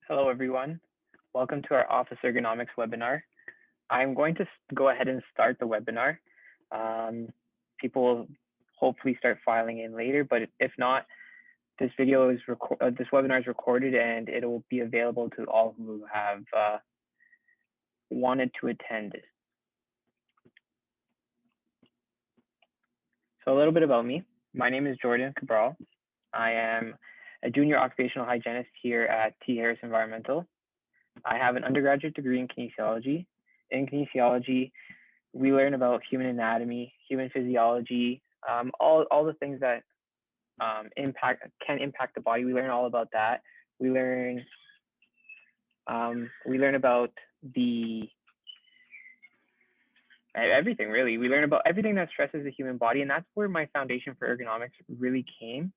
Hello, everyone. Welcome to our Office Ergonomics webinar. I'm going to go ahead and start the webinar. People will hopefully start filing in later, but if not, this webinar is recorded and it will be available to all who have wanted to attend. So a little bit about me. My name is Jordan Cabral. I am a junior occupational hygienist here at T. Harris Environmental. I have an undergraduate degree in kinesiology. In kinesiology, we learn about human anatomy, human physiology, all the things that can impact the body. We learn all about that. We learn about everything really. We learn about everything that stresses the human body, and that's where my foundation for ergonomics really came.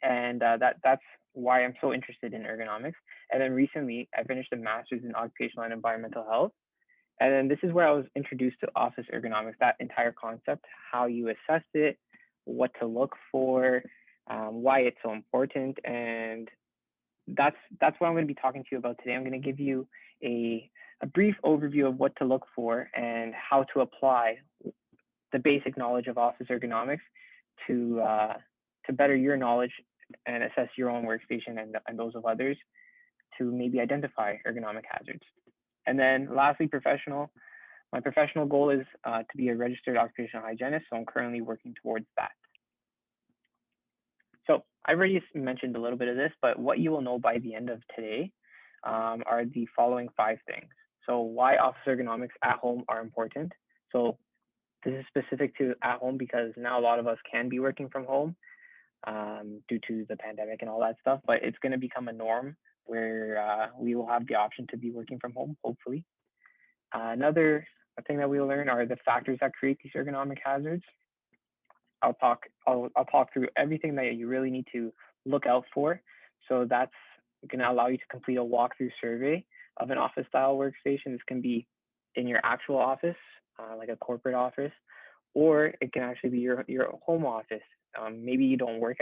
And that's why I'm so interested in ergonomics. And then recently, I finished a master's in occupational and environmental health. And then this is where I was introduced to office ergonomics, that entire concept, how you assess it, what to look for, why it's so important. And that's what I'm going to be talking to you about today. I'm going to give you a brief overview of what to look for and how to apply the basic knowledge of office ergonomics to better your knowledge and assess your own workstation and those of others to maybe identify ergonomic hazards. And then lastly, my professional goal is to be a registered occupational hygienist, so I'm currently working towards that. So I've already mentioned a little bit of this, but what you will know by the end of today are the following 5 things. So why office ergonomics at home are important. So this is specific to at home because now a lot of us can be working from home due to the pandemic and all that stuff, but it's going to become a norm where we will have the option to be working from home, hopefully. Another thing that we'll learn are the factors that create these ergonomic hazards. I'll talk through everything that you really need to look out for. So that's going to allow you to complete a walkthrough survey of an office style workstation. This can be in your actual office, like a corporate office, or it can actually be your home office. Maybe you don't work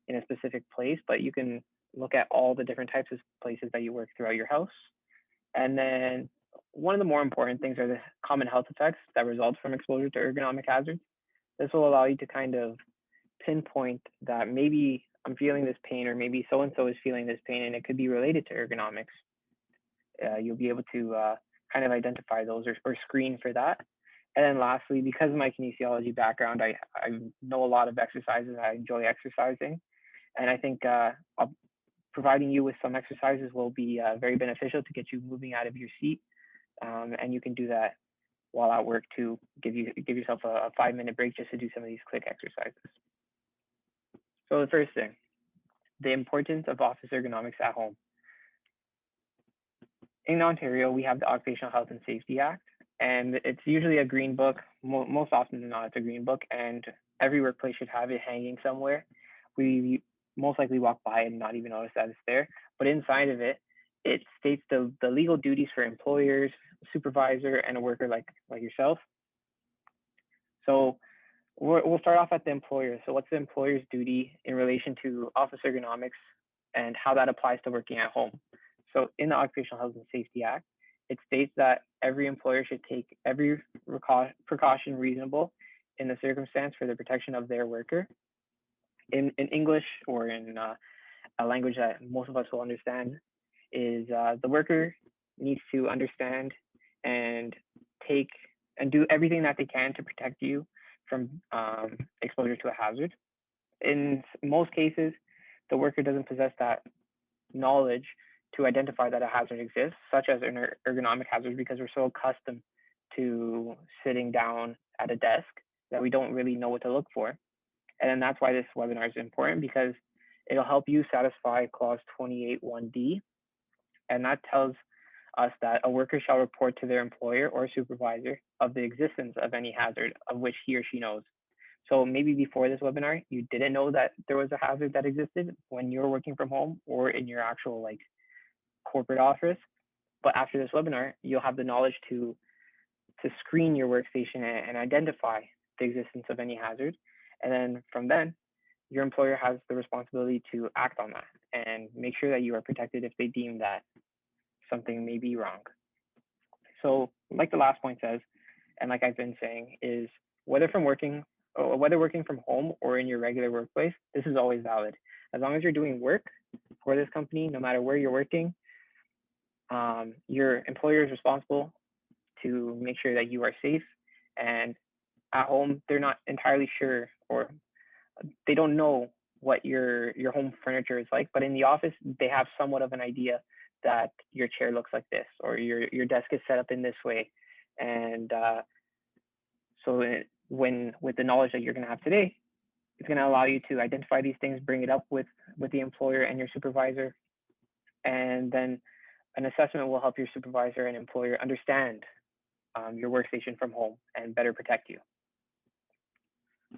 in a specific place, but you can look at all the different types of places that you work throughout your house. And then one of the more important things are the common health effects that result from exposure to ergonomic hazards. This will allow you to kind of pinpoint that maybe I'm feeling this pain, or maybe so-and-so is feeling this pain, and it could be related to ergonomics. You'll be able to kind of identify those or screen for that. And then lastly, because of my kinesiology background, I know a lot of exercises. I enjoy exercising. And I think providing you with some exercises will be very beneficial to get you moving out of your seat. And you can do that while at work to give yourself a 5-minute break just to do some of these quick exercises. So the first thing, the importance of office ergonomics at home. In Ontario, we have the Occupational Health and Safety Act, and it's usually a green book. Most often than not, it's a green book, and every workplace should have it hanging somewhere. We most likely walk by and not even notice that it's there. But inside of it, it states the legal duties for employers, supervisor, and a worker like yourself. So we'll start off at the employer. So what's the employer's duty in relation to office ergonomics and how that applies to working at home? So in the Occupational Health and Safety Act, it states that every employer should take every precaution reasonable in the circumstance for the protection of their worker. In English, or in a language that most of us will understand, is the worker needs to understand and do everything that they can to protect you from exposure to a hazard. In most cases, the worker doesn't possess that knowledge to identify that a hazard exists, such as an ergonomic hazard, because we're so accustomed to sitting down at a desk that we don't really know what to look for. And then that's why this webinar is important, because it'll help you satisfy clause 28(1)(d), and that tells us that a worker shall report to their employer or supervisor of the existence of any hazard of which he or she knows. So maybe before this webinar, you didn't know that there was a hazard that existed when you were working from home or in your actual corporate office. But after this webinar, you'll have the knowledge to screen your workstation and identify the existence of any hazard. And then from then, your employer has the responsibility to act on that and make sure that you are protected if they deem that something may be wrong. So like the last point says, and like I've been saying, is whether working from home or in your regular workplace, this is always valid. As long as you're doing work for this company, no matter where you're working, your employer is responsible to make sure that you are safe. And at home, they're not entirely sure, or they don't know what your home furniture is like, but in the office, they have somewhat of an idea that your chair looks like this, or your desk is set up in this way. And so with the knowledge that you're going to have today, it's going to allow you to identify these things, bring it up with the employer and your supervisor, and then an assessment will help your supervisor and employer understand your workstation from home and better protect you.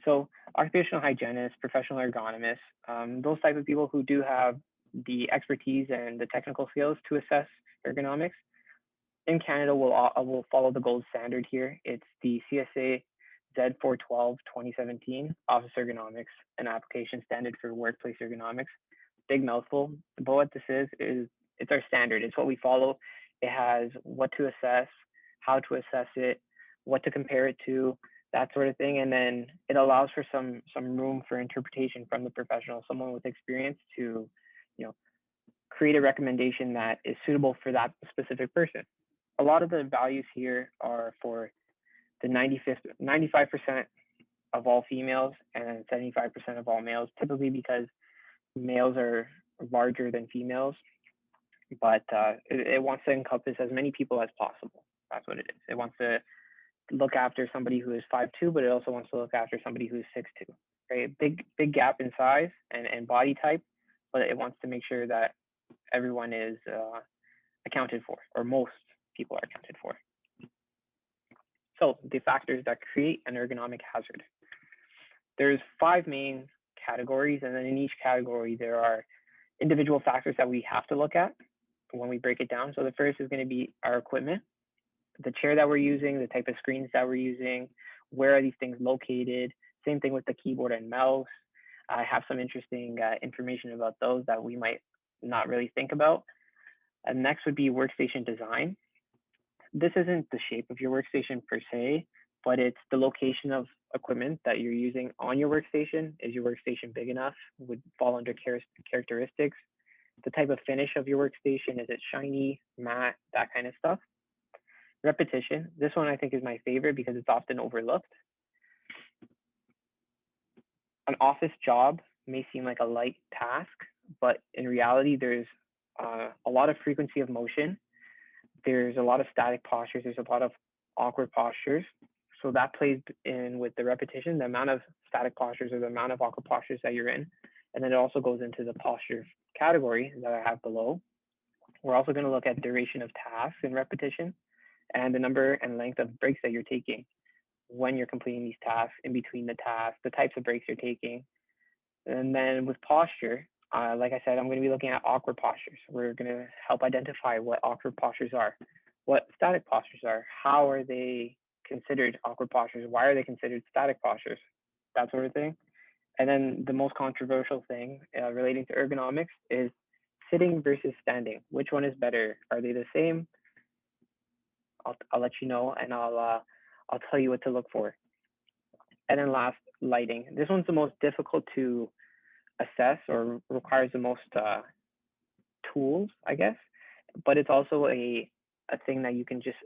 So occupational hygienists, professional ergonomists, those type of people who do have the expertise and the technical skills to assess ergonomics. In Canada, will follow the gold standard here. It's the CSA Z412 2017 Office Ergonomics and Application Standard for Workplace Ergonomics. Big mouthful, but what this is it's our standard. It's what we follow. It has what to assess, how to assess it, what to compare it to, that sort of thing. And then it allows for some room for interpretation from the professional, someone with experience to, create a recommendation that is suitable for that specific person. A lot of the values here are for the 95% of all females and 75% of all males, typically because males are larger than females, but it wants to encompass as many people as possible. That's what it is. It wants to look after somebody who is 5'2", but it also wants to look after somebody who is 6'2". Right? Big gap in size and body type, but it wants to make sure that everyone is accounted for, or most people are accounted for. So the factors that create an ergonomic hazard. There's 5 main categories, and then in each category, there are individual factors that we have to look at when we break it down. So the first is going to be our equipment, the chair that we're using, the type of screens that we're using, where are these things located, same thing with the keyboard and mouse. I have some interesting information about those that we might not really think about. And next would be workstation design. This isn't the shape of your workstation per se, but it's the location of equipment that you're using on your workstation. Is your workstation big enough? Would fall under characteristics. The type of finish of your workstation, is it shiny, matte, that kind of stuff. Repetition. This one I think is my favorite because it's often overlooked. An office job may seem like a light task, but in reality, there's a lot of frequency of motion. There's a lot of static postures. There's a lot of awkward postures. So that plays in with the repetition, the amount of static postures or the amount of awkward postures that you're in. And then it also goes into the posture category that I have below. We're also going to look at duration of tasks in repetition and the number and length of breaks that you're taking when you're completing these tasks, in between the tasks, the types of breaks you're taking. And then with posture, like I said, I'm going to be looking at awkward postures. We're going to help identify what awkward postures are, what static postures are, how are they considered awkward postures, why are they considered static postures, that sort of thing. And then the most controversial thing relating to ergonomics is sitting versus standing. Which one is better? Are they the same? I'll let you know, and I'll tell you what to look for. And then last, lighting. This one's the most difficult to assess or requires the most tools, I guess, but it's also a thing that you can just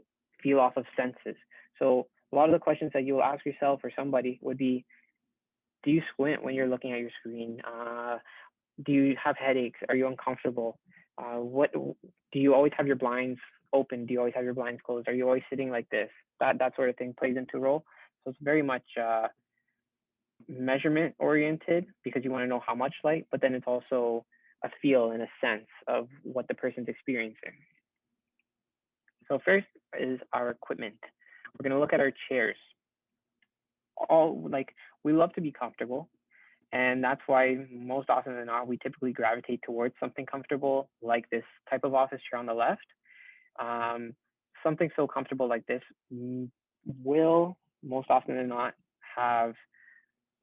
feel off of senses. So a lot of the questions that you'll ask yourself or somebody would be, do you squint when you're looking at your screen? Do you have headaches? Are you uncomfortable? What do you always have your blinds open? Do you always have your blinds closed? Are you always sitting like this? That sort of thing plays into a role. So it's very much measurement oriented because you want to know how much light, but then it's also a feel and a sense of what the person's experiencing. So first is our equipment. We're going to look at our chairs. We love to be comfortable, and that's why most often than not, we typically gravitate towards something comfortable like this type of office chair on the left. Something so comfortable like this will most often than not have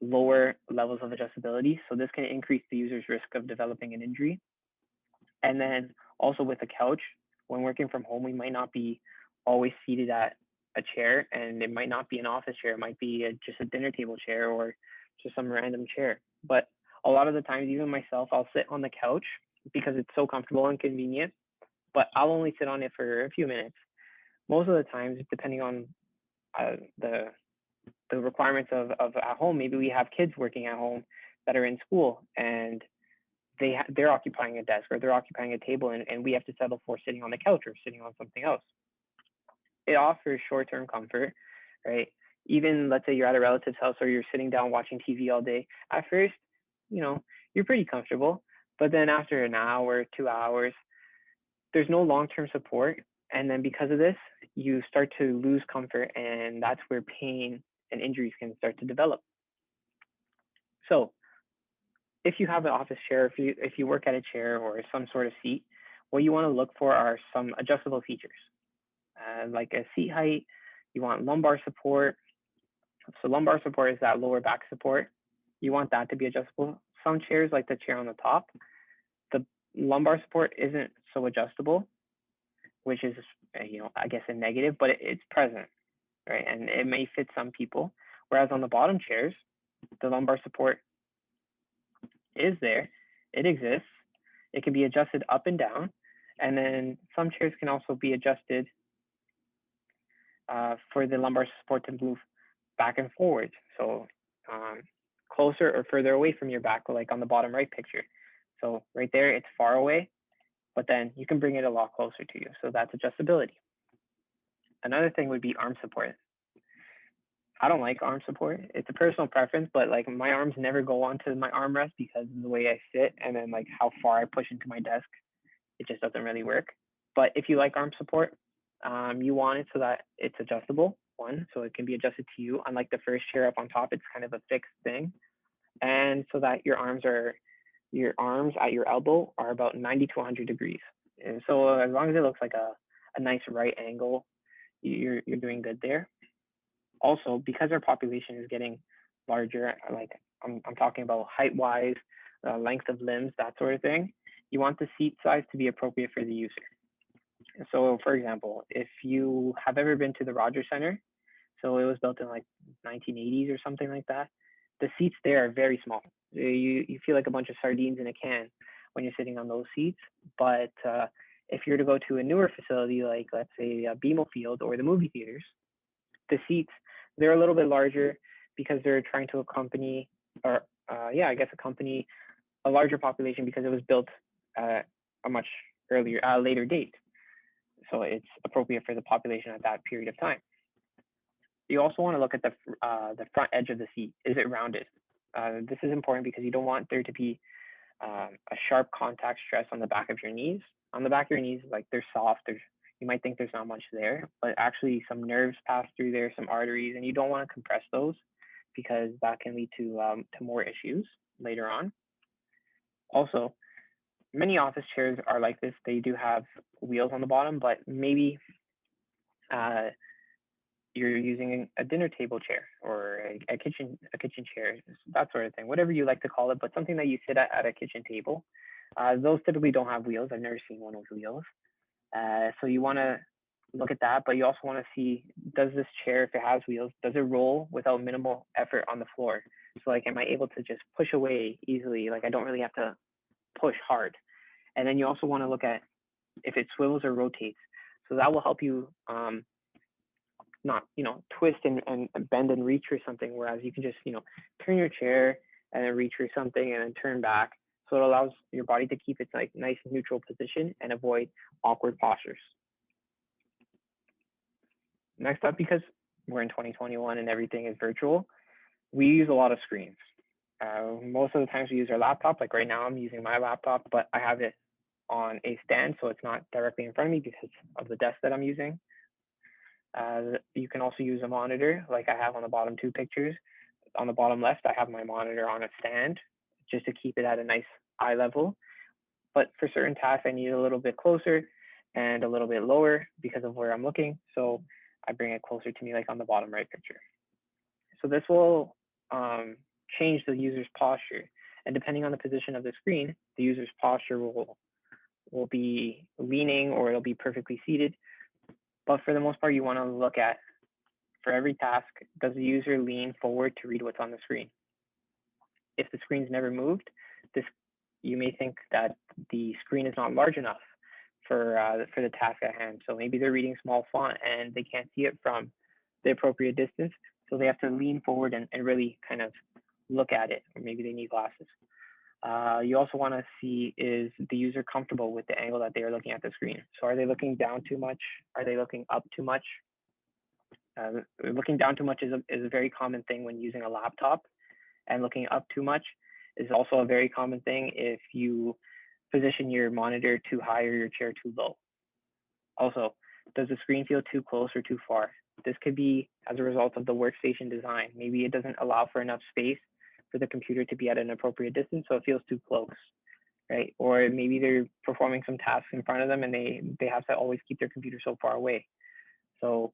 lower levels of adjustability. So this can increase the user's risk of developing an injury. And then also with a couch, when working from home, we might not be always seated at a chair, and it might not be an office chair. It might be just a dinner table chair or just some random chair. But a lot of the times, even myself, I'll sit on the couch because it's so comfortable and convenient, but I'll only sit on it for a few minutes. Most of the times, depending on the requirements of at home, maybe we have kids working at home that are in school, and they're occupying a desk or they're occupying a table, and we have to settle for sitting on the couch or sitting on something else. It offers short-term comfort, right? Even let's say you're at a relative's house or you're sitting down watching TV all day. At first, you're pretty comfortable, but then after an hour, 2 hours, there's no long-term support. And then because of this, you start to lose comfort, and that's where pain and injuries can start to develop. So if you have an office chair, if you work at a chair or some sort of seat, what you want to look for are some adjustable features, like a seat height. You want lumbar support. So lumbar support is that lower back support. You want that to be adjustable. Some chairs, like the chair on the top, the lumbar support isn't so adjustable, which is, I guess a negative, but it's present, right? And it may fit some people. Whereas on the bottom chairs, the lumbar support is there, it exists, it can be adjusted up and down, and then some chairs can also be adjusted for the lumbar support to move back and forward. So closer or further away from your back, like on the bottom right picture. So right there, it's far away, but then you can bring it a lot closer to you. So that's adjustability. Another thing would be arm support. I don't like arm support. It's a personal preference, but like my arms never go onto my armrest because of the way I sit and then like how far I push into my desk. It just doesn't really work. But if you like arm support, you want it so that it's adjustable, one, so it can be adjusted to you. Unlike the first chair up on top, it's kind of a fixed thing. And so that your arms at your elbow are about 90 to 100 degrees. And so as long as it looks like a nice right angle, you're doing good there. Also, because our population is getting larger, like I'm talking about height-wise, length of limbs, that sort of thing, you want the seat size to be appropriate for the user. So, for example, if you have ever been to the Rogers Center, so it was built in like 1980s or something like that, the seats there are very small. You feel like a bunch of sardines in a can when you're sitting on those seats. But if you're to go to a newer facility, like let's say BMO Field or the movie theaters, the seats, they're a little bit larger because they're trying to accompany a larger population because it was built at a much later date. So it's appropriate for the population at that period of time. You also want to look at the front edge of the seat. Is it rounded? This is important because you don't want there to be a sharp contact stress on the back of your knees. On the back of your knees, like they're soft. You might think there's not much there, but actually some nerves pass through there, some arteries, and you don't want to compress those because that can lead to more issues later on. Also, many office chairs are like this. They do have wheels on the bottom, but maybe you're using a dinner table chair or a kitchen chair, that sort of thing, whatever you like to call it, but something that you sit at a kitchen table. Those typically don't have wheels. I've never seen one with wheels. So you want to look at that, but you also want to see, does this chair, if it has wheels, does it roll without minimal effort on the floor? So like, am I able to just push away easily? Like I don't really have to push hard. And then you also want to look at if it swivels or rotates. So that will help you not, twist and bend and reach for something, whereas you can just, turn your chair and then reach for something and then turn back. So it allows your body to keep its like nice neutral position and avoid awkward postures. Next up, because we're in 2021 and everything is virtual, we use a lot of screens. Most of the times we use our laptop. Like right now I'm using my laptop, but I have it on a stand, so it's not directly in front of me because of the desk that I'm using. You can also use a monitor like I have on the bottom two pictures. On the bottom left, I have my monitor on a stand just to keep it at a nice eye level. But for certain tasks, I need a little bit closer and a little bit lower because of where I'm looking. So I bring it closer to me, like on the bottom right picture. So this will change the user's posture. And depending on the position of the screen, the user's posture will be leaning or it'll be perfectly seated. But for the most part, you want to look at, for every task, does the user lean forward to read what's on the screen? If the screen's never moved, you may think that the screen is not large enough for the task at hand. So maybe they're reading small font and they can't see it from the appropriate distance. So they have to lean forward and really kind of look at it, or maybe they need glasses. You also want to see, is the user comfortable with the angle that they are looking at the screen? So are they looking down too much? Are they looking up too much? Looking down too much is a very common thing when using a laptop, and looking up too much is also a very common thing if you position your monitor too high or your chair too low. Also, does the screen feel too close or too far? This could be as a result of the workstation design. Maybe it doesn't allow for enough space for the computer to be at an appropriate distance, so it feels too close, right? Or maybe they're performing some tasks in front of them and they have to always keep their computer so far away. So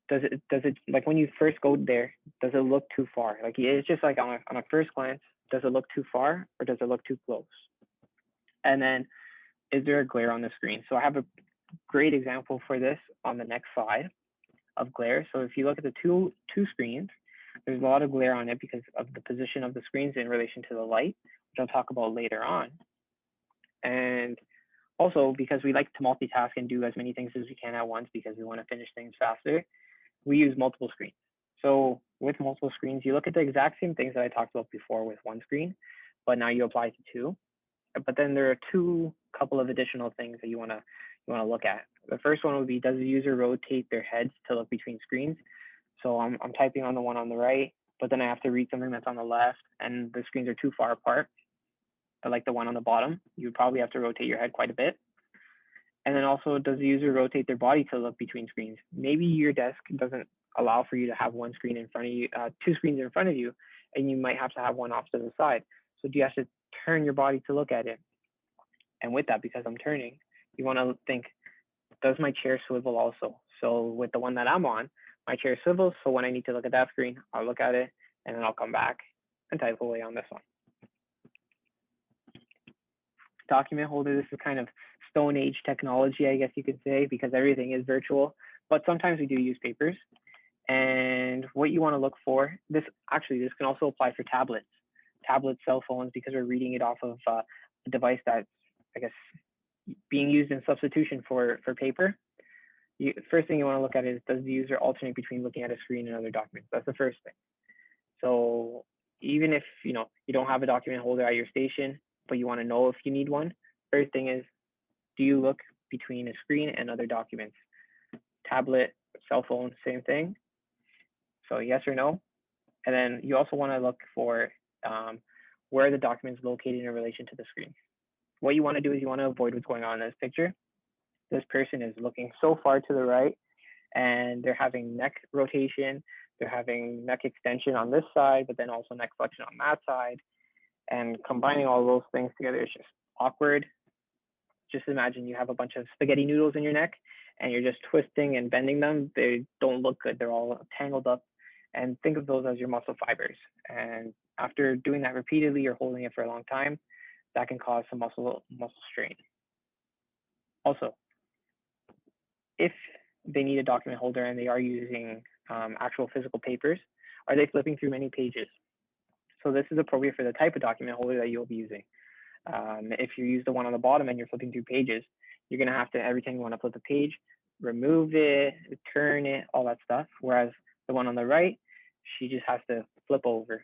does it like when you first go there, does it look too far? Like it's just like on a first glance, does it look too far or does it look too close? And then is there a glare on the screen? So I have a great example for this on the next slide of glare. So if you look at the two screens, there's a lot of glare on it because of the position of the screens in relation to the light, which I'll talk about later on. And also because we like to multitask and do as many things as we can at once because we want to finish things faster, we use multiple screens. So with multiple screens, you look at the exact same things that I talked about before with one screen, but now you apply it to two. But then there are couple of additional things that you want to look at. The first one would be, does the user rotate their heads to look between screens? So I'm typing on the one on the right, but then I have to read something that's on the left and the screens are too far apart. But like the one on the bottom, you would probably have to rotate your head quite a bit. And then also, does the user rotate their body to look between screens? Maybe your desk doesn't allow for you to have one screen in front of you, two screens in front of you, and you might have to have one off to the side. So do you have to turn your body to look at it? And with that, because I'm turning, you want to think, does my chair swivel also? So with the one that I'm on, my chair swivels. So when I need to look at that screen, I'll look at it and then I'll come back and type away on this one. Document holder, this is kind of Stone Age technology, I guess you could say, because everything is virtual, but sometimes we do use papers. And what you want to look for, this can also apply for tablets, cell phones, because we're reading it off of a device that's, I guess, being used in substitution for paper. First thing you want to look at is, does the user alternate between looking at a screen and other documents? That's the first thing. So even if you don't have a document holder at your station, but you want to know if you need one, first thing is, do you look between a screen and other documents? Tablet, cell phone, same thing. So yes or no. And then you also want to look for where the document is located in relation to the screen. What you want to do is you want to avoid what's going on in this picture. This person is looking so far to the right and they're having neck rotation, they're having neck extension on this side, but then also neck flexion on that side. And combining all those things together is just awkward. Just imagine you have a bunch of spaghetti noodles in your neck and you're just twisting and bending them. They don't look good. They're all tangled up. And think of those as your muscle fibers. And after doing that repeatedly or holding it for a long time, that can cause some muscle strain. Also, if they need a document holder and they are using actual physical papers, are they flipping through many pages? So this is appropriate for the type of document holder that you'll be using. If you use the one on the bottom and you're flipping through pages, you're gonna have to, every time you wanna flip a page, remove it, turn it, all that stuff. Whereas the one on the right, she just has to flip over,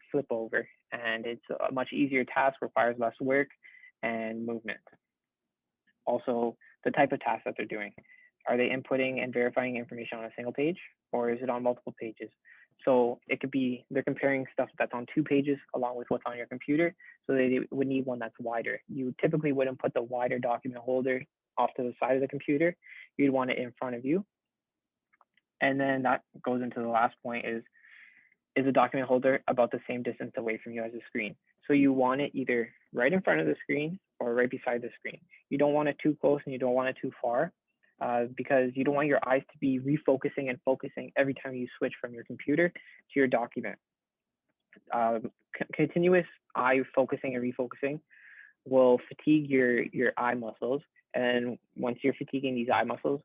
and it's a much easier task, requires less work and movement. Also, the type of task that they're doing. Are they inputting and verifying information on a single page, or is it on multiple pages? So it could be they're comparing stuff that's on 2 pages along with what's on your computer, so they would need one that's wider. You typically wouldn't put the wider document holder off to the side of the computer. You'd want it in front of you. And then that goes into the last point, is the document holder about the same distance away from you as the screen? So you want it either right in front of the screen or right beside the screen. You don't want it too close and you don't want it too far, because you don't want your eyes to be refocusing and focusing every time you switch from your computer to your document. Continuous eye focusing and refocusing will fatigue your eye muscles, and once you're fatiguing these eye muscles,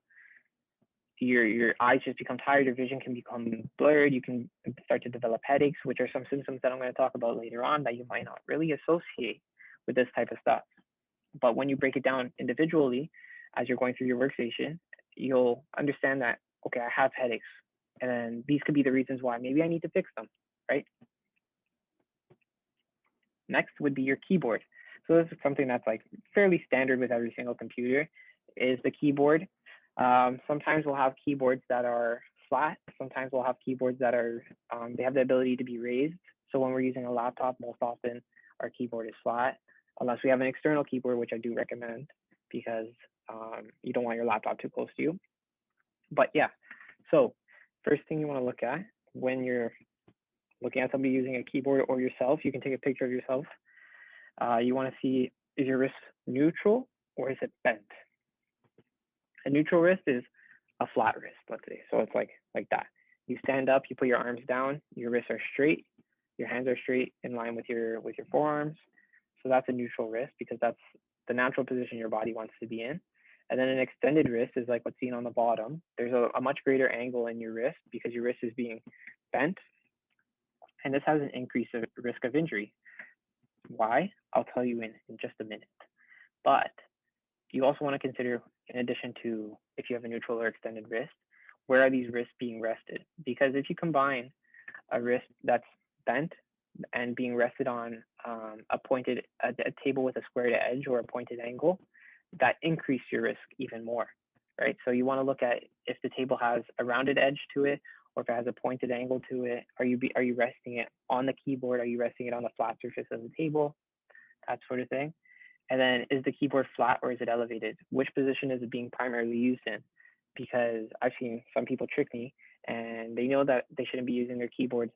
your eyes just become tired, your vision can become blurred, you can start to develop headaches, which are some symptoms that I'm going to talk about later on that you might not really associate with this type of stuff. But when you break it down individually, as you're going through your workstation, you'll understand that, okay, I have headaches, and then these could be the reasons why. Maybe I need to fix them, right? Next would be your keyboard. So this is something that's like fairly standard with every single computer, is the keyboard. Sometimes we'll have keyboards that are flat. Sometimes we'll have keyboards that are, they have the ability to be raised. So when we're using a laptop, most often our keyboard is flat, unless we have an external keyboard, which I do recommend because you don't want your laptop too close to you. But yeah, so first thing you want to look at when you're looking at somebody using a keyboard or yourself, you can take a picture of yourself. You want to see, is your wrist neutral or is it bent? A neutral wrist is a flat wrist, let's say. So it's like that. You stand up, you put your arms down, your wrists are straight, your hands are straight in line with your forearms. So that's a neutral wrist because that's the natural position your body wants to be in. And then an extended wrist is like what's seen on the bottom. There's a much greater angle in your wrist because your wrist is being bent. And this has an increased risk of injury. Why? I'll tell you in just a minute. But you also want to consider, in addition to if you have a neutral or extended wrist, where are these wrists being rested? Because if you combine a wrist that's bent and being rested on a table with a squared edge or a pointed angle, that increase your risk even more, right? So you want to look at if the table has a rounded edge to it, or if it has a pointed angle to it. Are you resting it on the keyboard? Are you resting it on the flat surface of the table? That sort of thing. And then is the keyboard flat or is it elevated? Which position is it being primarily used in? Because I've seen some people trick me and they know that they shouldn't be using their keyboard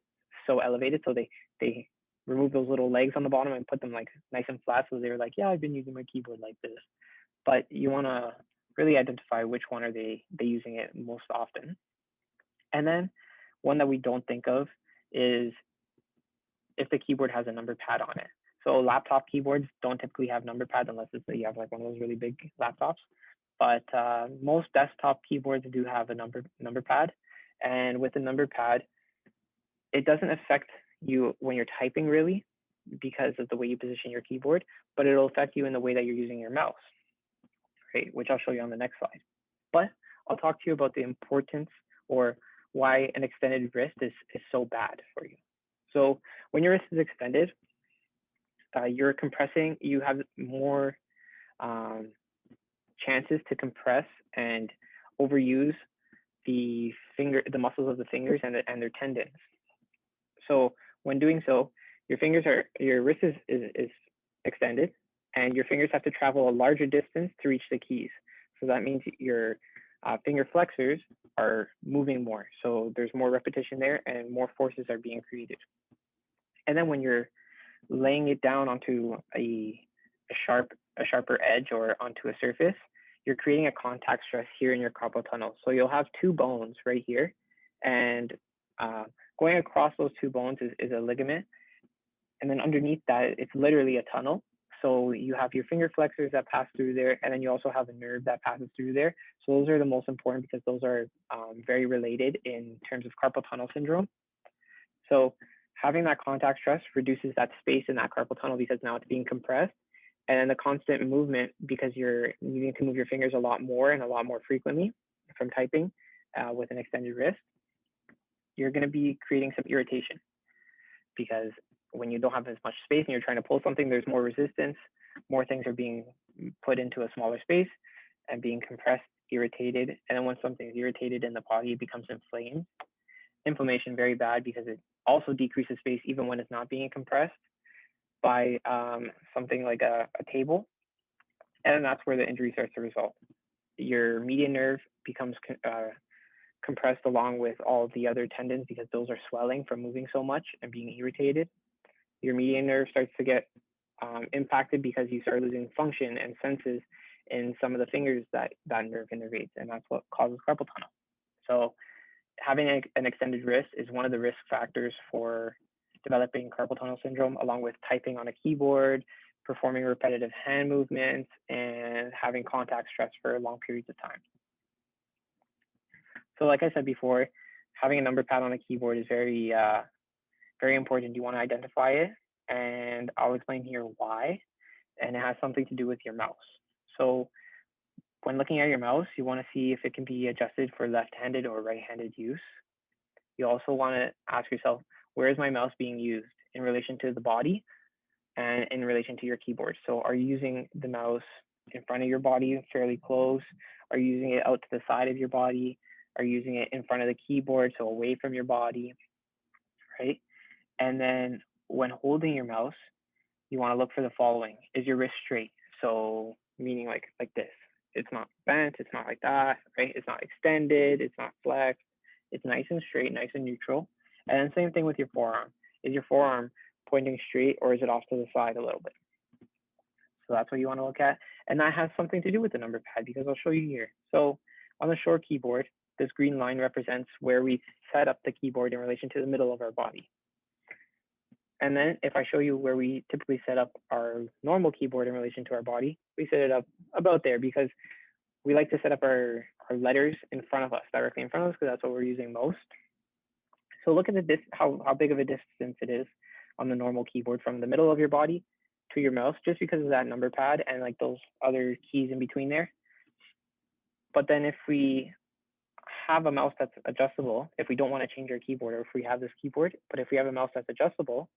so elevated. So they remove those little legs on the bottom and put them like nice and flat. So they're like, yeah, I've been using my keyboard like this. But you want to really identify which one are they using it most often. And then one that we don't think of is if the keyboard has a number pad on it. So laptop keyboards don't typically have number pads unless it's you have like one of those really big laptops. But most desktop keyboards do have a number pad. And with the number pad, it doesn't affect you when you're typing really because of the way you position your keyboard, but it'll affect you in the way that you're using your mouse, right? Which I'll show you on the next slide. But I'll talk to you about the importance or why an extended wrist is so bad for you. So when your wrist is extended, you're compressing, you have more chances to compress and overuse the muscles of the fingers and their tendons. So when doing so, your wrist is extended and your fingers have to travel a larger distance to reach the keys. So that means your finger flexors are moving more. So there's more repetition there and more forces are being created. And then when you're laying it down onto a sharper edge or onto a surface, you're creating a contact stress here in your carpal tunnel. So you'll have two bones right here, and going across those two bones is a ligament, and then underneath that, it's literally a tunnel. So you have your finger flexors that pass through there, and then you also have a nerve that passes through there. So those are the most important because those are very related in terms of carpal tunnel syndrome. So having that contact stress reduces that space in that carpal tunnel because now it's being compressed. And then the constant movement, because you're needing to move your fingers a lot more and a lot more frequently from typing with an extended wrist, you're going to be creating some irritation because when you don't have as much space and you're trying to pull something, there's more resistance, more things are being put into a smaller space and being compressed, irritated. And then when something is irritated in the body, it becomes inflamed. Inflammation, very bad because it also decreases space even when it's not being compressed by something like a table. And that's where the injury starts to result. Your median nerve becomes compressed along with all the other tendons because those are swelling from moving so much and being irritated. Your median nerve starts to get impacted because you start losing function and senses in some of the fingers that nerve innervates, and that's what causes carpal tunnel. So having an extended wrist is one of the risk factors for developing carpal tunnel syndrome, along with typing on a keyboard, performing repetitive hand movements, and having contact stress for long periods of time. So like I said before, having a number pad on a keyboard is very important. You want to identify it, and I'll explain here why, and it has something to do with your mouse. So when looking at your mouse, you want to see if it can be adjusted for left-handed or right-handed use. You also want to ask yourself, where is my mouse being used in relation to the body and in relation to your keyboard? So are you using the mouse in front of your body, fairly close? Are you using it out to the side of your body? Are you using it in front of the keyboard, so away from your body, right? And then when holding your mouse, you want to look for the following. Is your wrist straight? So meaning like this. It's not bent, it's not like that, right? It's not extended, it's not flexed. It's nice and straight, nice and neutral. And then same thing with your forearm. Is your forearm pointing straight, or is it off to the side a little bit? So that's what you want to look at. And that has something to do with the number pad, because I'll show you here. So on the short keyboard, this green line represents where we set up the keyboard in relation to the middle of our body. And then if I show you where we typically set up our normal keyboard in relation to our body, we set it up about there, because we like to set up our letters in front of us, directly in front of us, because that's what we're using most. So look at how big of a distance it is on the normal keyboard from the middle of your body to your mouse, just because of that number pad and like those other keys in between there. But then if we have a mouse that's adjustable, if we don't want to change our keyboard, or if we have this keyboard, but if we have a mouse that's adjustable,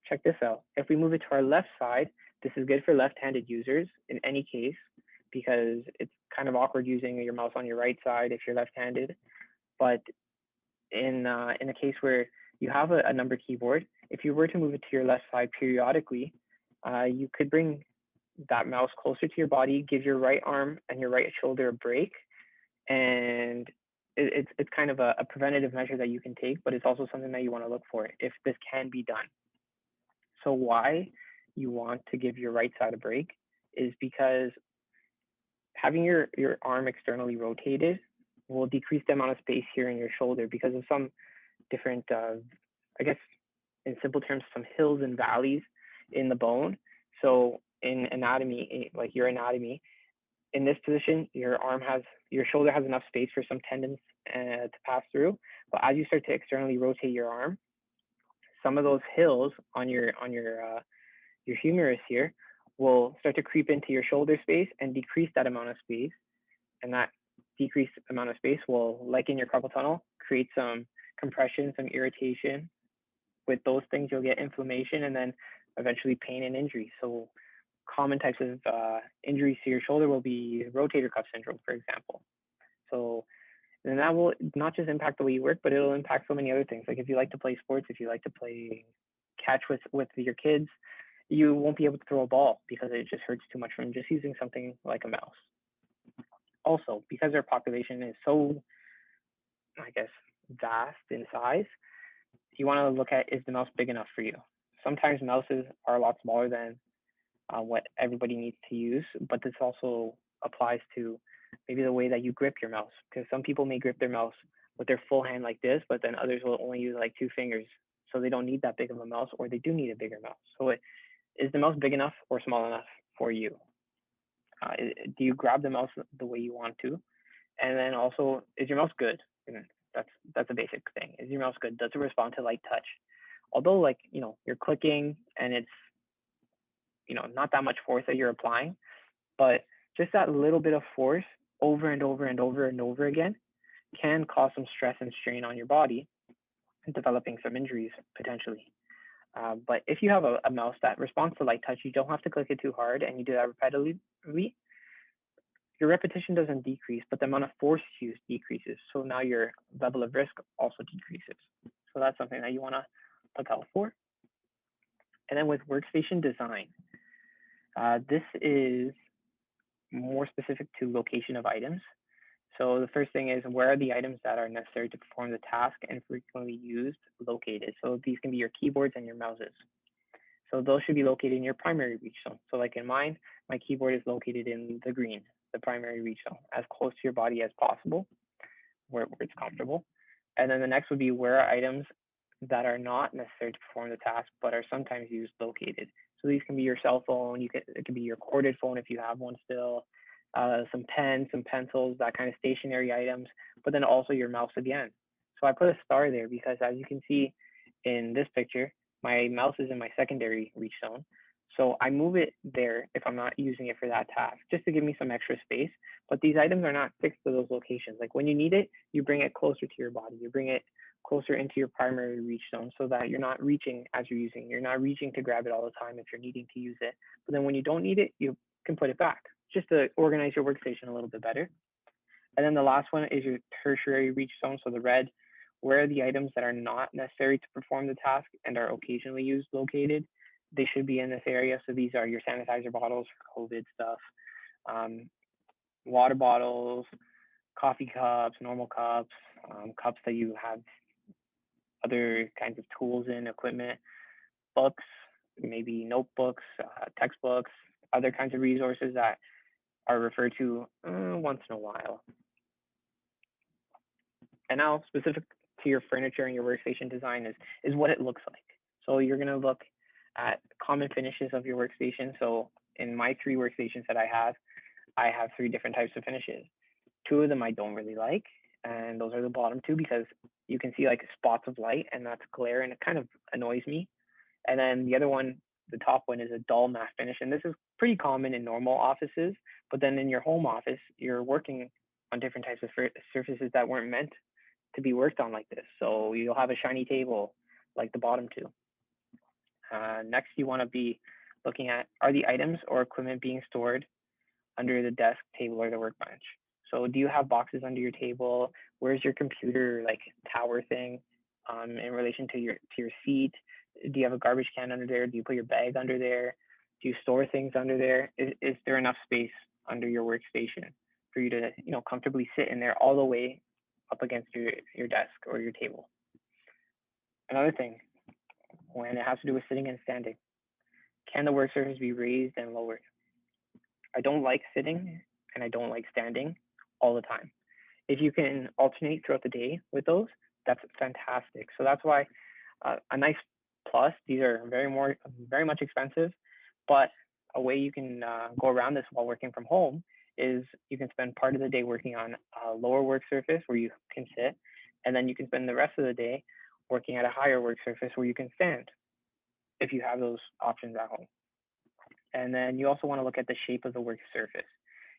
check this out. If we move it to our left side, this is good for left-handed users in any case, because it's kind of awkward using your mouse on your right side if you're left-handed. But in a case where you have a number keyboard, if you were to move it to your left side periodically, you could bring that mouse closer to your body, give your right arm and your right shoulder a break, and it's kind of a preventative measure that you can take, but it's also something that you want to look for if this can be done. So why you want to give your right side a break is because having your arm externally rotated will decrease the amount of space here in your shoulder because of some different, I guess, in simple terms, some hills and valleys in the bone. So in anatomy, like your anatomy, in this position, your shoulder has enough space for some tendons to pass through. But as you start to externally rotate your arm, some of those hills on your humerus here will start to creep into your shoulder space and decrease that amount of space. And that decreased amount of space will, like in your carpal tunnel, create some compression, some irritation. With those things, you'll get inflammation and then eventually pain and injury. So common types of injuries to your shoulder will be rotator cuff syndrome, for example. So then that will not just impact the way you work, but it'll impact so many other things. Like if you like to play sports, if you like to play catch with your kids, you won't be able to throw a ball because it just hurts too much from just using something like a mouse. Also, because our population is so, I guess, vast in size, you want to look at, is the mouse big enough for you? Sometimes mouses are a lot smaller than what everybody needs to use, but this also applies to maybe the way that you grip your mouse, because some people may grip their mouse with their full hand like this, but then others will only use like 2 fingers. So they don't need that big of a mouse, or they do need a bigger mouse. So is the mouse big enough or small enough for you? Do you grab the mouse the way you want to? And then also, is your mouse good? And that's a basic thing. Is your mouse good? Does it respond to light touch? Although, like, you're clicking and it's, not that much force that you're applying, but just that little bit of force over and over and over and over again can cause some stress and strain on your body, developing some injuries potentially. But if you have a mouse that responds to light touch, you don't have to click it too hard, and you do that repetitively, your repetition doesn't decrease, but the amount of force used decreases. So now your level of risk also decreases. So that's something that you want to look out for. And then with workstation design, this is more specific to location of items. So the first thing is, where are the items that are necessary to perform the task and frequently used located? So these can be your keyboards and your mouses. So those should be located in your primary reach zone. So like in mine, my keyboard is located in the green, the primary reach zone, as close to your body as possible, where it's comfortable. And then the next would be, where are items that are not necessary to perform the task, but are sometimes used located. So these can be your cell phone, it can be your corded phone if you have one still, some pens, some pencils, that kind of stationary items, but then also your mouse again. So I put a star there because as you can see in this picture, my mouse is in my secondary reach zone. So I move it there if I'm not using it for that task, just to give me some extra space. But these items are not fixed to those locations. Like when you need it, you bring it closer to your body. You bring it closer into your primary reach zone so that you're not reaching as you're using. You're not reaching to grab it all the time if you're needing to use it. But then when you don't need it, you can put it back just to organize your workstation a little bit better. And then the last one is your tertiary reach zone. So the red, where the items that are not necessary to perform the task and are occasionally used located, they should be in this area. So these are your sanitizer bottles for COVID stuff, water bottles, coffee cups, normal cups, cups that you have other kinds of tools and equipment, books, maybe notebooks, textbooks, other kinds of resources that are referred to once in a while. And now specific to your furniture and your workstation design is what it looks like. So you're going to look at common finishes of your workstation. So in my 3 workstations that I have 3 different types of finishes. 2 of them I don't really like, and those are the bottom 2 because you can see like spots of light and that's glare and it kind of annoys me. And then the other one, the top one, is a dull matte finish, and this is pretty common in normal offices, but then in your home office, you're working on different types of surfaces that weren't meant to be worked on like this. So you'll have a shiny table like the bottom 2. Next, you want to be looking at, are the items or equipment being stored under the desk, table, or the workbench? So do you have boxes under your table? Where's your computer like tower thing in relation to your seat? Do you have a garbage can under there? Do you put your bag under there? Do you store things under there? Is there enough space under your workstation for you to comfortably sit in there all the way up against your desk or your table? Another thing, when it has to do with sitting and standing, can the work surface be raised and lowered? I don't like sitting and I don't like standing all the time. If you can alternate throughout the day with those, that's fantastic. So that's why a nice plus, these are very much expensive, but a way you can go around this while working from home is you can spend part of the day working on a lower work surface where you can sit, and then you can spend the rest of the day working at a higher work surface where you can stand if you have those options at home. And then you also want to look at the shape of the work surface.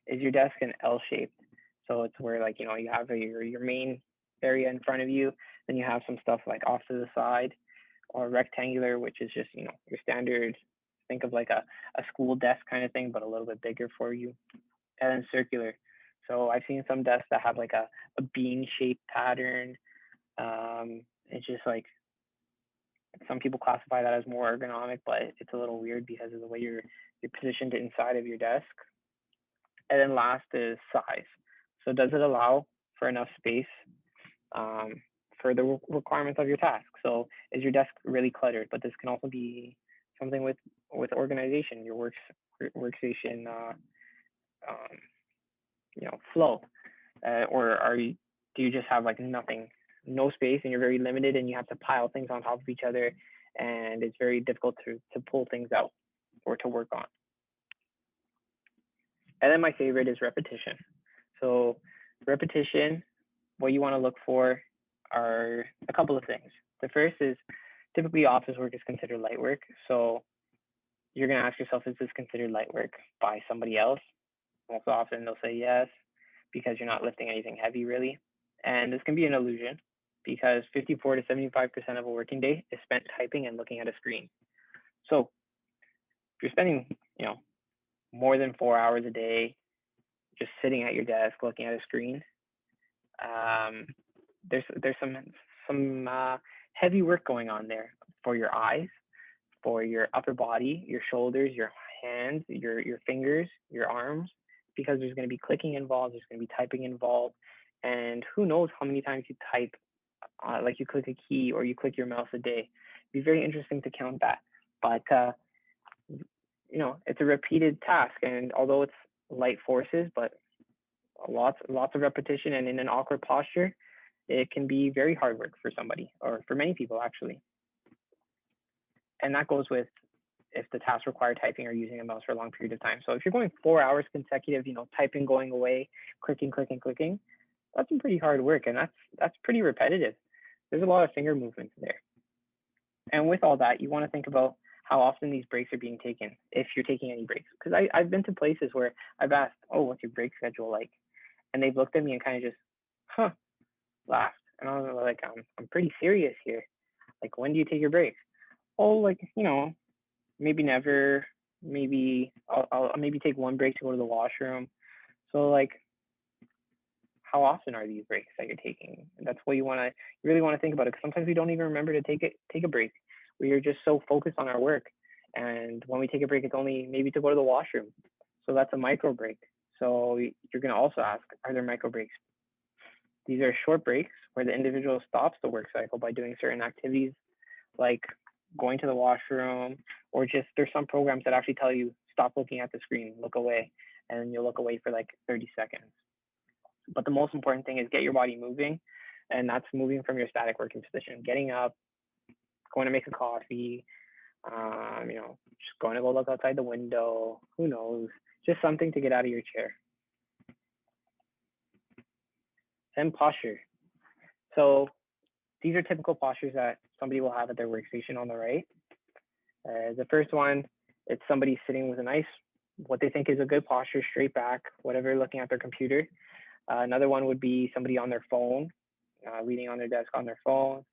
Is your desk an L-shaped? So it's where you have your main area in front of you, then you have some stuff like off to the side, or rectangular, which is just your standard, think of like a school desk kind of thing, but a little bit bigger for you. And then circular. So I've seen some desks that have like a bean shaped pattern. It's just like, some people classify that as more ergonomic, but it's a little weird because of the way you're positioned inside of your desk. And then last is size. So does it allow for enough space for the requirements of your task? So is your desk really cluttered? But this can also be something with organization, your workstation flow, or do you just have like no space and you're very limited and you have to pile things on top of each other and it's very difficult to pull things out or to work on? And then my favorite is repetition. So repetition, what you want to look for are a couple of things. The first is typically office work is considered light work. So you're going to ask yourself, is this considered light work by somebody else? Most often they'll say yes, because you're not lifting anything heavy really. And this can be an illusion because 54 to 75% of a working day is spent typing and looking at a screen. So if you're spending, more than 4 hours a day just sitting at your desk looking at a screen, there's some heavy work going on there for your eyes, for your upper body, your shoulders, your hands, your fingers, your arms, because there's going to be clicking involved, there's going to be typing involved, and who knows how many times you type, like you click a key or you click your mouse a day. It'd be very interesting to count that, but it's a repeated task, and although it's light forces, but lots of repetition and in an awkward posture, it can be very hard work for somebody, or for many people actually. And that goes with if the tasks require typing or using a mouse for a long period of time. So if you're going 4 hours consecutive, typing, going away, clicking, that's some pretty hard work, and that's pretty repetitive. There's a lot of finger movements there. And with all that, you want to think about how often these breaks are being taken, if you're taking any breaks. Because I've been to places where I've asked, oh, what's your break schedule like? And they've looked at me and kind of just, laughed. And I was like, I'm pretty serious here. Like, when do you take your breaks? Oh, like, maybe never. Maybe I'll maybe take one break to go to the washroom. So like, how often are these breaks that you're taking? And that's what you really want to think about it, because sometimes we don't even remember to take a break. We are just so focused on our work, and when we take a break, it's only maybe to go to the washroom. So that's a micro break. So you're going to also ask, are there micro breaks? These are short breaks where the individual stops the work cycle by doing certain activities, like going to the washroom, or just there's some programs that actually tell you stop looking at the screen, look away, and then you'll look away for like 30 seconds. But the most important thing is get your body moving, and that's moving from your static working position, getting up, going to make a coffee, just going to go look outside the window, who knows, just something to get out of your chair. Then posture. So these are typical postures that somebody will have at their workstation on the right. The first one, it's somebody sitting with a nice, what they think is a good posture, straight back, whatever, looking at their computer. Another one would be somebody on their phone, reading on their desk on their phone.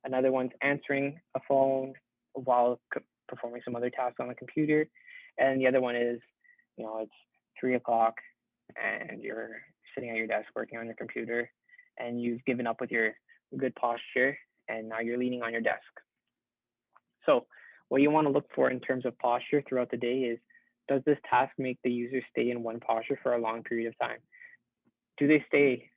Another one's answering a phone while performing some other tasks on the computer. And the other one is, it's 3 o'clock and you're sitting at your desk working on your computer, and you've given up with your good posture, and now you're leaning on your desk. So what you want to look for in terms of posture throughout the day is, does this task make the user stay in one posture for a long period of time? Do they stay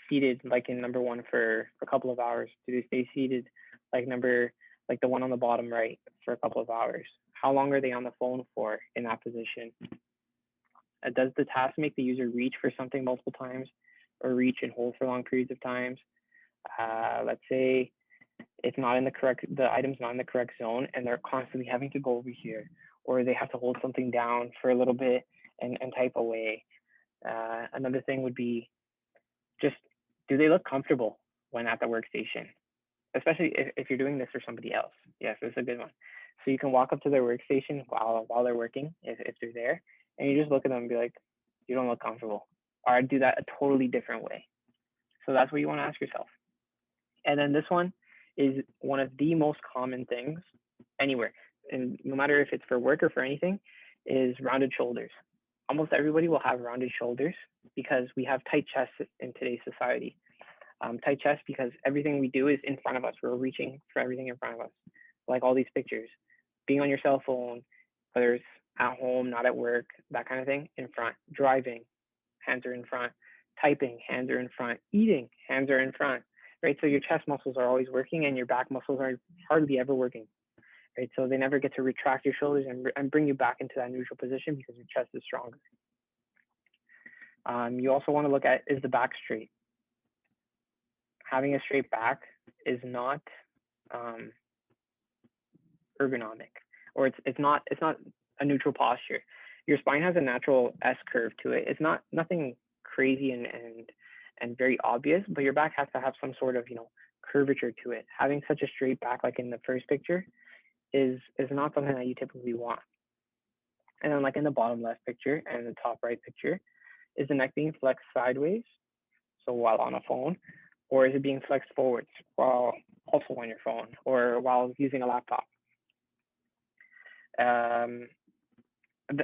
seated like in number 1 for a couple of hours? Do they stay seated like the one on the bottom right for a couple of hours? How long are they on the phone for in that position? Does the task make the user reach for something multiple times, or reach and hold for long periods of times? Let's say it's not in the item's not in the correct zone, and they're constantly having to go over here, or they have to hold something down for a little bit and type away. Another thing would be, just, do they look comfortable when at the workstation? Especially if you're doing this for somebody else. Yes, this is a good one. So you can walk up to their workstation while they're working, if they're there, and you just look at them and be like, you don't look comfortable. Or I'd do that a totally different way. So that's what you want to ask yourself. And then this one is one of the most common things anywhere, and no matter if it's for work or for anything, is rounded shoulders. Almost everybody will have rounded shoulders because we have tight chests in today's society. Tight chest because everything we do is in front of us. We're reaching for everything in front of us, like all these pictures, being on your cell phone, whether it's at home, not at work, that kind of thing, in front. Driving, hands are in front. Typing, hands are in front. Eating, hands are in front, right? So your chest muscles are always working, and your back muscles are hardly ever working, right? So they never get to retract your shoulders and bring you back into that neutral position because your chest is stronger. You also want to look at, is the back straight? Having a straight back is not ergonomic, or it's not a neutral posture. Your spine has a natural S curve to it. It's not nothing crazy and very obvious, but your back has to have some sort of curvature to it. Having such a straight back, like in the first picture, is not something that you typically want. And then, like in the bottom left picture and the top right picture, is the neck being flexed sideways, so while on a phone, or is it being flexed forwards while also on your phone or while using a laptop?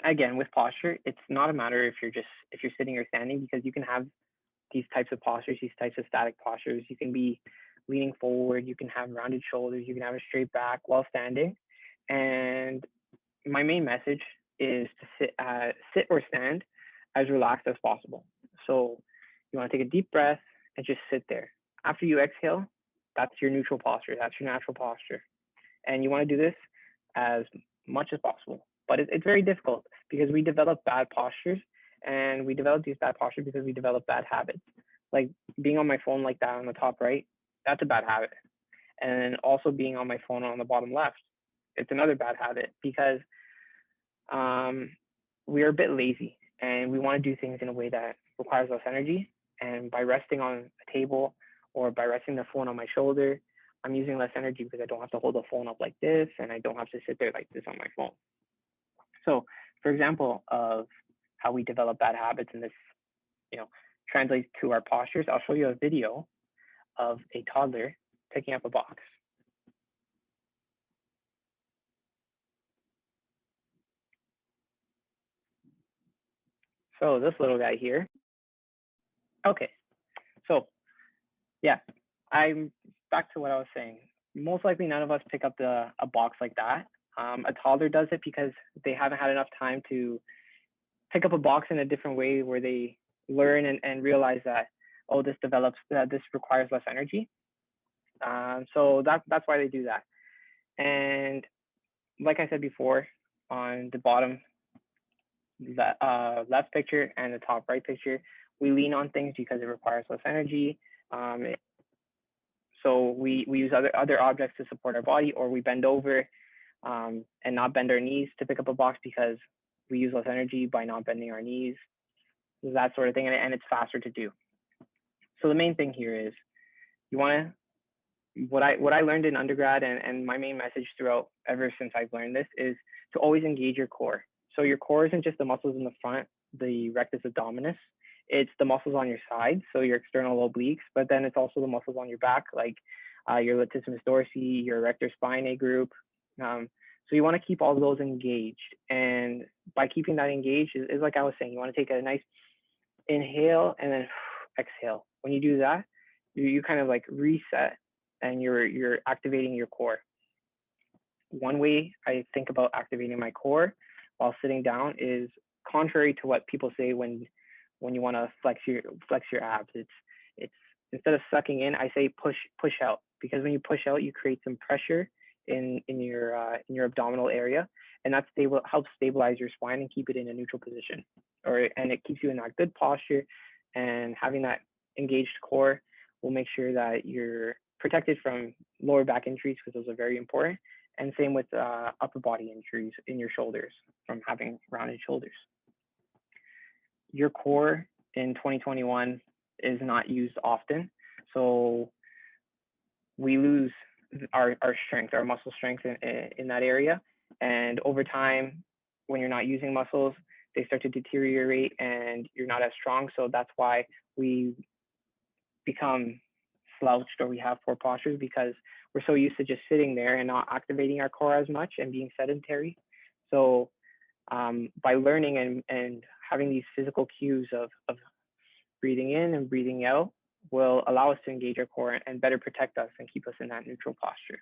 Again, with posture, it's not a matter if you're sitting or standing, because you can have these types of postures, these types of static postures. You can be leaning forward, you can have rounded shoulders, you can have a straight back while standing. And my main message is to sit or stand as relaxed as possible. So you want to take a deep breath and just sit there. After you exhale, that's your neutral posture. That's your natural posture. And you want to do this as much as possible. But it's very difficult because we develop bad postures, and we develop these bad postures because we develop bad habits. like being on my phone like that on the top right, that's a bad habit. And also being on my phone on the bottom left, it's another bad habit because we are a bit lazy and we want to do things in a way that requires less energy. And by resting on a table or by resting the phone on my shoulder, I'm using less energy because I don't have to hold the phone up like this and I don't have to sit there like this on my phone. So, for example, of how we develop bad habits, and this, translates to our postures, I'll show you a video of a toddler picking up a box. So this little guy here. Okay, so yeah, I'm back to what I was saying. Most likely none of us pick up a box like that. A toddler does it because they haven't had enough time to pick up a box in a different way where they learn and realize that, oh, this requires less energy. So that's why they do that. And like I said before, on the bottom left picture and the top right picture, we lean on things because it requires less energy. So we use other objects to support our body, or we bend over and not bend our knees to pick up a box because we use less energy by not bending our knees, that sort of thing, and it's faster to do. So the main thing here is you want to, what I learned in undergrad and my main message throughout ever since I've learned this is to always engage your core. So your core isn't just the muscles in the front, the rectus abdominis, it's the muscles on your side, so your external obliques, but then it's also the muscles on your back, like your latissimus dorsi, your erector spinae group. So you want to keep all of those engaged. And by keeping that engaged is like I was saying, you want to take a nice inhale and then exhale. When you do that, you kind of like reset and you're activating your core. One way I think about activating my core while sitting down is contrary to what people say when you want to flex your abs. It's instead of sucking in, I say push out, because when you push out, you create some pressure in your abdominal area, and that helps stabilize your spine and keep it in a neutral position, and it keeps you in that good posture. And having that engaged core will make sure that you're protected from lower back injuries, because those are very important. And same with upper body injuries in your shoulders from having rounded shoulders. Your core in 2021 is not used often. So we lose our strength, our muscle strength in that area. And over time, when you're not using muscles, they start to deteriorate and you're not as strong. So that's why we become slouched or we have poor postures, because we're so used to just sitting there and not activating our core as much and being sedentary. So by learning and having these physical cues of breathing in and breathing out will allow us to engage our core and better protect us and keep us in that neutral posture.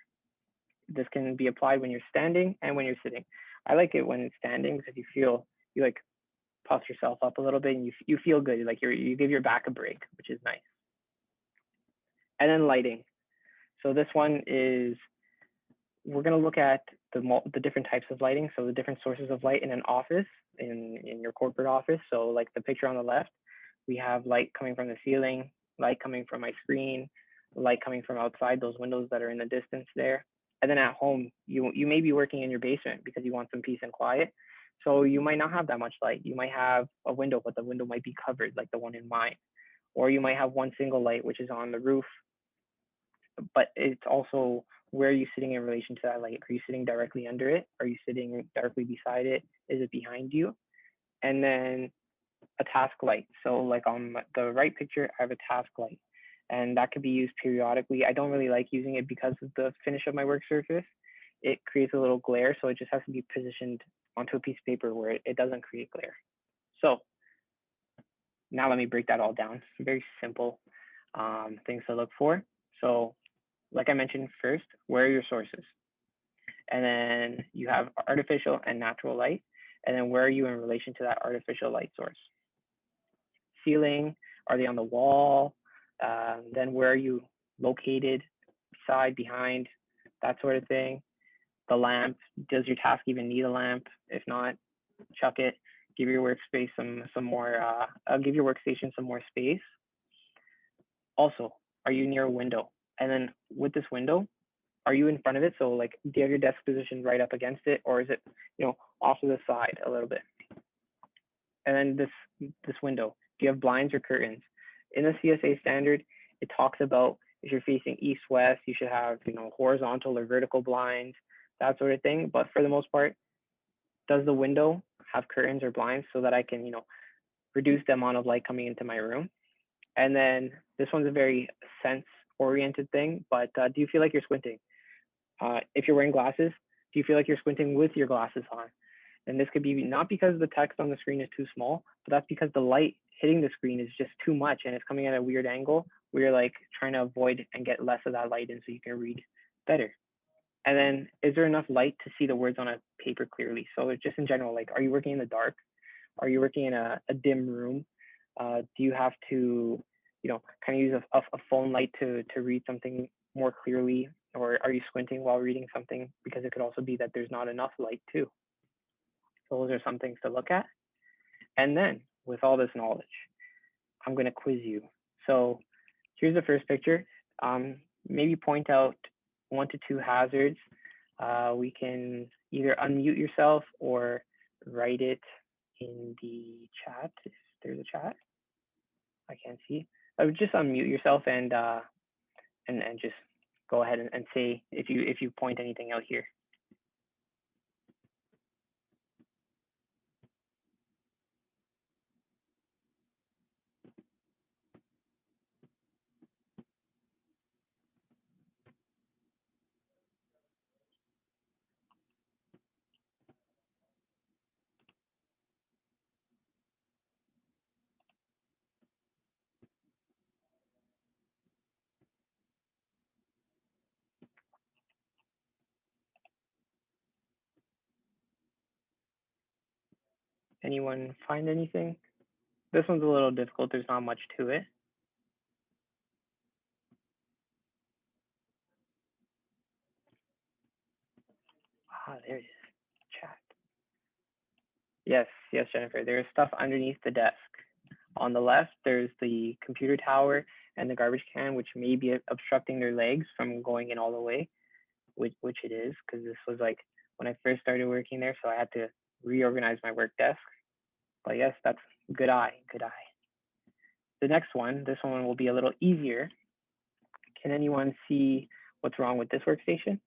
This can be applied when you're standing and when you're sitting. I like it when it's standing because you like puff yourself up a little bit and you feel good, like you give your back a break, which is nice. And then lighting. So this one is, we're going to look at the different types of lighting. So the different sources of light in an office, in your corporate office. So like the picture on the left, we have light coming from the ceiling, light coming from my screen, light coming from outside, those windows that are in the distance there. And then at home, you may be working in your basement because you want some peace and quiet. So you might not have that much light. You might have a window, but the window might be covered like the one in mine. Or you might have one single light, which is on the roof, but it's also, where are you sitting in relation to that light? Are you sitting directly under it? Are you sitting directly beside it? Is it behind you? And then a task light. So like on the right picture, I have a task light, and that could be used periodically. I don't really like using it because of the finish of my work surface. It creates a little glare, so it just has to be positioned onto a piece of paper where it doesn't create glare. So now let me break that all down. Some very simple things to look for. So like I mentioned first, where are your sources? And then you have artificial and natural light. And then where are you in relation to that artificial light source? Ceiling, are they on the wall? Then where are you located? Beside, behind, that sort of thing. The lamp, does your task even need a lamp? If not, chuck it. Give your workspace some more, give your workstation some more space. Also, are you near a window? And then with this window, are you in front of it? So like, do you have your desk positioned right up against it, or is it, off to the side a little bit? And then this window, do you have blinds or curtains? In the CSA standard, it talks about if you're facing east-west, you should have, horizontal or vertical blinds, that sort of thing. But for the most part, does the window have curtains or blinds so that I can, reduce the amount of light coming into my room? And then this one's a very sense-oriented thing, but do you feel like you're squinting? If you're wearing glasses, do you feel like you're squinting with your glasses on? And this could be not because the text on the screen is too small, but that's because the light hitting the screen is just too much and it's coming at a weird angle where you're like trying to avoid and get less of that light in so you can read better. And then is there enough light to see the words on a paper clearly? So just in general, like, are you working in the dark? Are you working in a dim room? Do you have to, kind of use a phone light to read something more clearly? Or are you squinting while reading something? Because it could also be that there's not enough light too. So those are some things to look at. And then with all this knowledge, I'm going to quiz you. So here's the first picture. Maybe point out 1 to 2 hazards. We can either unmute yourself or write it in the chat. If there's a chat, I can't see. I would just unmute yourself and just go ahead and say if you point anything out here. Anyone find anything? This one's a little difficult. There's not much to it. There it is. Chat. Yes, Jennifer. There's stuff underneath the desk. On the left, there's the computer tower and the garbage can, which may be obstructing their legs from going in all the way, which it is, because this was like when I first started working there, so I had to reorganize my work desk. But yes, that's good eye. The next one, this one will be a little easier. Can anyone see what's wrong with this workstation?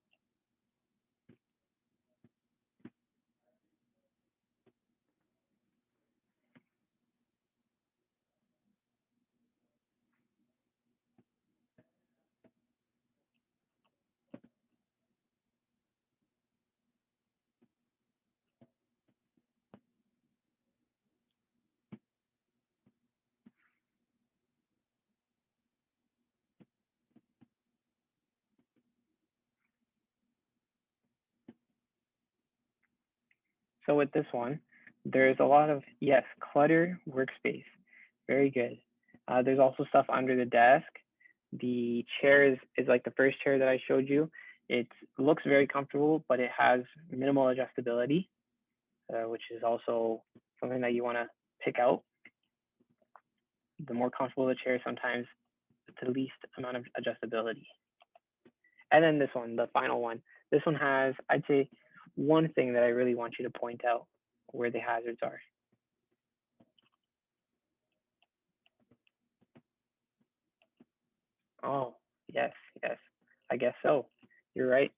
So with this one, there's a lot of, yes, clutter workspace. Very good. There's also stuff under the desk. The chair is like the first chair that I showed you. It looks very comfortable, but it has minimal adjustability, which is also something that you want to pick out. The more comfortable the chair, sometimes the least amount of adjustability. And then this one, the final one. This one has, I'd say, one thing that I really want you to point out where the hazards are. Oh, yes. I guess so. You're right.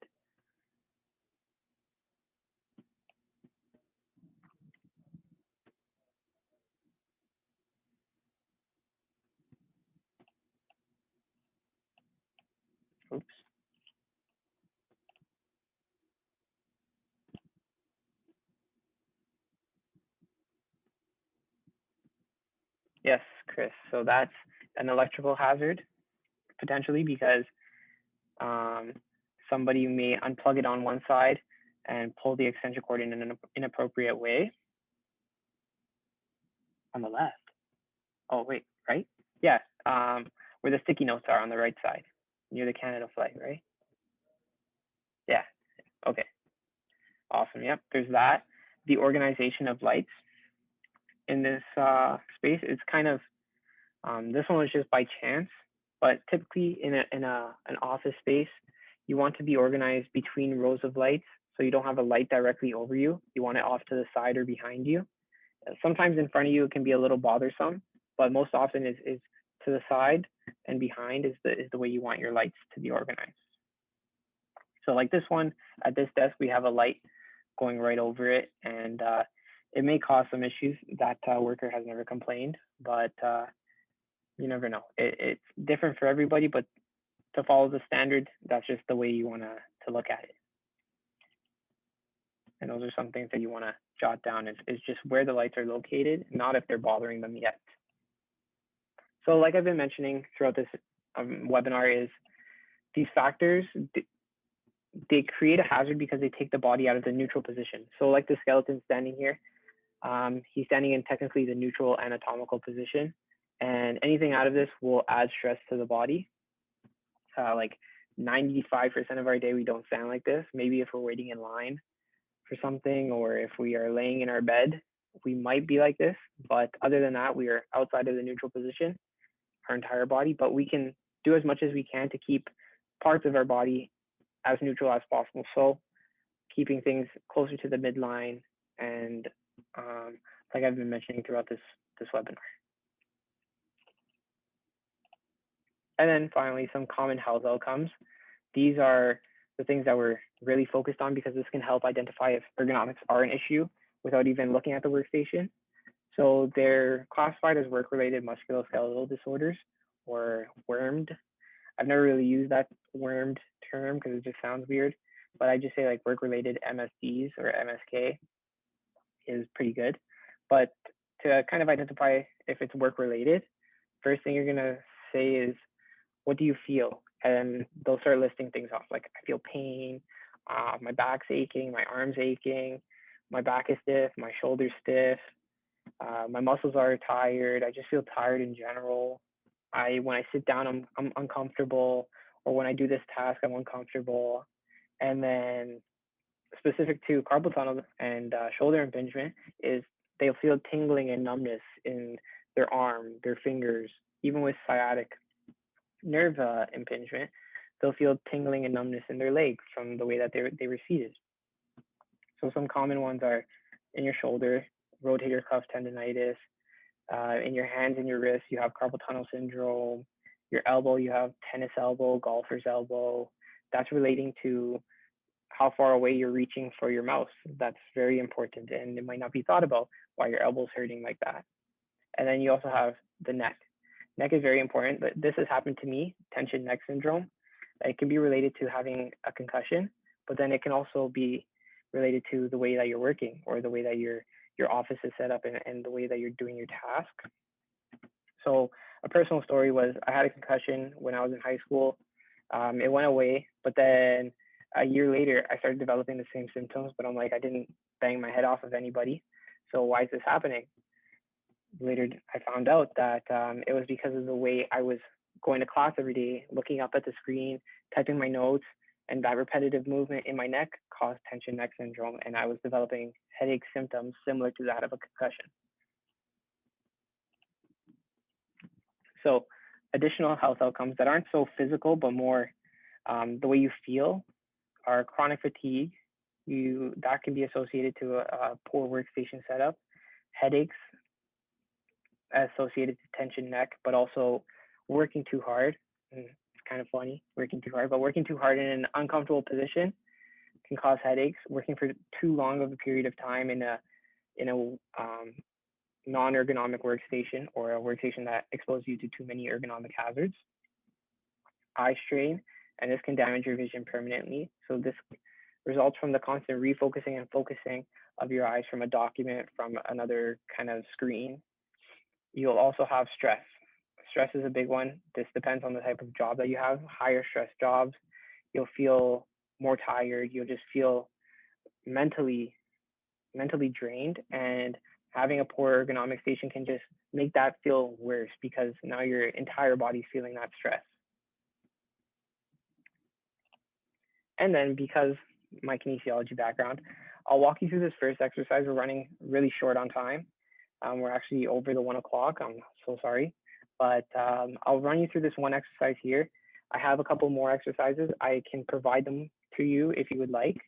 Oops. Yes, Chris. So that's an electrical hazard, potentially, because somebody may unplug it on one side and pull the extension cord in an inappropriate way. On the left. Oh, wait, right? Yeah, where the sticky notes are on the right side, near the Canada flag, right? Yeah, okay. Awesome, yep, there's that. The organization of lights in this space is kind of, this one was just by chance. But typically in an office space, you want to be organized between rows of lights, so you don't have a light directly over you. You want it off to the side or behind you. Sometimes in front of you it can be a little bothersome, but most often is to the side and behind is the way you want your lights to be organized. So like this one, at this desk, we have a light going right over it, and it may cause some issues. That worker has never complained, but you never know. It's different for everybody, but to follow the standard, that's just the way you want to look at it. And those are some things that you want to jot down is just where the lights are located, not if they're bothering them yet. So like I've been mentioning throughout this webinar is these factors, they create a hazard because they take the body out of the neutral position. So like the skeleton standing here, he's standing in technically the neutral anatomical position, and anything out of this will add stress to the body. Like 95% of our day, we don't stand like this. Maybe if we're waiting in line for something, or if we are laying in our bed, we might be like this. But other than that, we are outside of the neutral position, our entire body, but we can do as much as we can to keep parts of our body as neutral as possible. So keeping things closer to the midline, and like I've been mentioning throughout this webinar. And then finally, some common health outcomes. These are the things that we're really focused on because this can help identify if ergonomics are an issue without even looking at the workstation. So they're classified as work-related musculoskeletal disorders, or WORMD. I've never really used that WORMD term because it just sounds weird, but I just say like work-related MSDs or MSK is pretty good. But to kind of identify if it's work-related, first thing you're gonna say is, what do you feel? And they'll start listing things off, like I feel pain, my back's aching, my arm's aching, my back is stiff, my shoulder's stiff, my muscles are tired, I just feel tired in general. When I sit down, I'm uncomfortable, or when I do this task, I'm uncomfortable. And then specific to carpal tunnel and shoulder impingement is they'll feel tingling and numbness in their arm, their fingers, even with sciatic nerve impingement, they'll feel tingling and numbness in their legs from the way that they were seated. So some common ones are in your shoulder, rotator cuff tendonitis, in your hands and your wrists, you have carpal tunnel syndrome. Your elbow, you have tennis elbow, golfer's elbow. That's relating to how far away you're reaching for your mouse. That's very important, and it might not be thought about why your elbow's hurting like that. And then you also have the neck. Neck is very important, but this has happened to me, tension neck syndrome. It can be related to having a concussion, but then it can also be related to the way that you're working, or the way that your office is set up, and the way that you're doing your task. So a personal story was I had a concussion when I was in high school. It went away, but then a year later, I started developing the same symptoms, but I'm like, I didn't bang my head off of anybody. So why is this happening? Later, I found out that it was because of the way I was going to class every day, looking up at the screen, typing my notes, and that repetitive movement in my neck caused tension neck syndrome, and I was developing headache symptoms similar to that of a concussion. So additional health outcomes that aren't so physical, but more the way you feel are chronic fatigue. That can be associated to a poor workstation setup, headaches associated to tension neck, but also working too hard. It's kind of funny, working too hard, but working too hard in an uncomfortable position can cause headaches. Working for too long of a period of time in a non-ergonomic workstation, or a workstation that exposes you to too many ergonomic hazards. Eye strain, and this can damage your vision permanently. So this results from the constant refocusing and focusing of your eyes from a document, from another kind of screen. You'll also have stress. Stress is a big one. This depends on the type of job that you have. Higher stress jobs, you'll feel more tired. You'll just feel mentally drained, and having a poor ergonomic station can just make that feel worse, because now your entire body's feeling that stress. And then, because my kinesiology background, I'll walk you through this first exercise. We're running really short on time. We're actually over the 1 o'clock. I'm so sorry. but I'll run you through this one exercise here. I have a couple more exercises. I can provide them to you if you would like.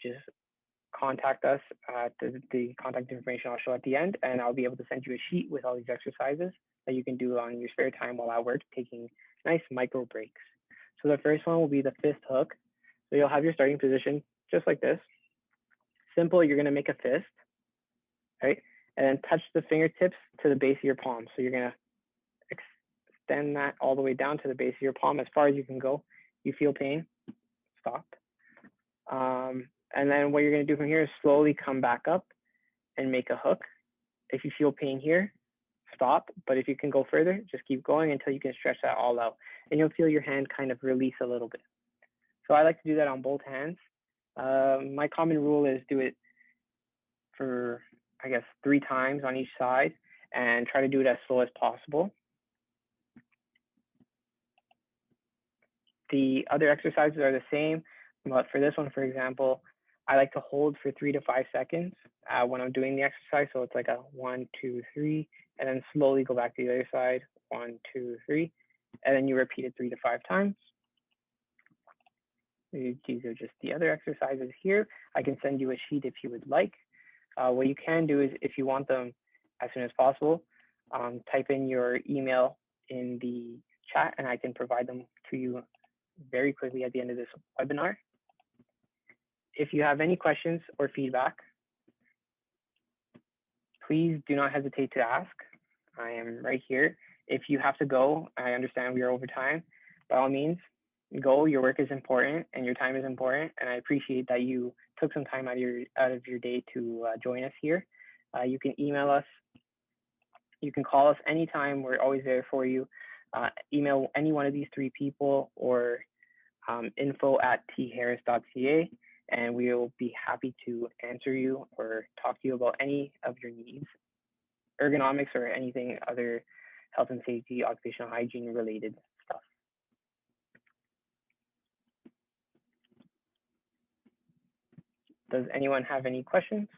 Just contact us at the contact information I'll show at the end, and I'll be able to send you a sheet with all these exercises that you can do on your spare time while at work, taking nice micro breaks. So the first one will be the fist hook. So you'll have your starting position just like this. Simple, you're gonna make a fist, right? And then touch the fingertips to the base of your palm. So you're gonna extend that all the way down to the base of your palm as far as you can go. You feel pain, stop. And then what you're gonna do from here is slowly come back up and make a hook. If you feel pain here, stop. But if you can go further, just keep going until you can stretch that all out. And you'll feel your hand kind of release a little bit. So I like to do that on both hands. My common rule is do it for, I guess, 3 times on each side and try to do it as slow as possible. The other exercises are the same, but for this one, for example, I like to hold for 3 to 5 seconds when I'm doing the exercise. So it's like a 1, 2, 3, and then slowly go back to the other side, 1, 2, 3, and then you repeat it 3 to 5 times. These are just the other exercises here. I can send you a sheet if you would like. What you can do is, if you want them as soon as possible, type in your email in the chat and I can provide them to you very quickly at the end of this webinar. If you have any questions or feedback, please do not hesitate to ask. I am right here. If you have to go, I understand we are over time. By all means, go. Your work is important and your time is important, and I appreciate that you took some time out of your day to join us here. You can email us. You can call us anytime. We're always there for you. Email any one of these 3 people or info@tharris.ca, and we will be happy to answer you or talk to you about any of your needs, ergonomics or anything other health and safety, occupational hygiene related stuff. Does anyone have any questions?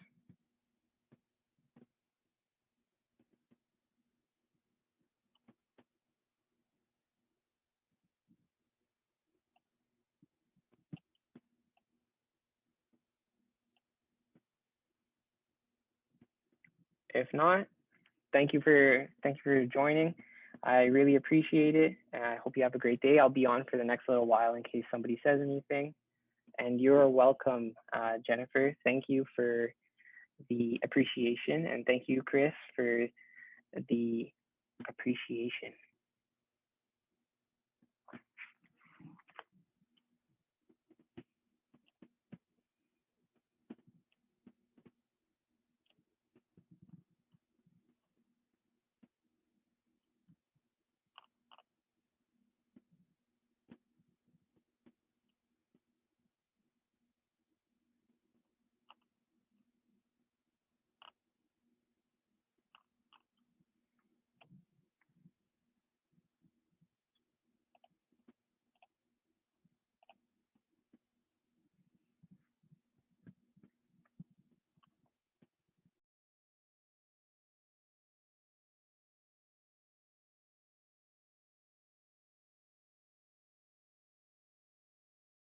If not, thank you for joining. I really appreciate it, and I hope you have a great day. I'll be on for the next little while in case somebody says anything. And you're welcome, Jennifer. Thank you for the appreciation, and thank you, Chris, for the appreciation.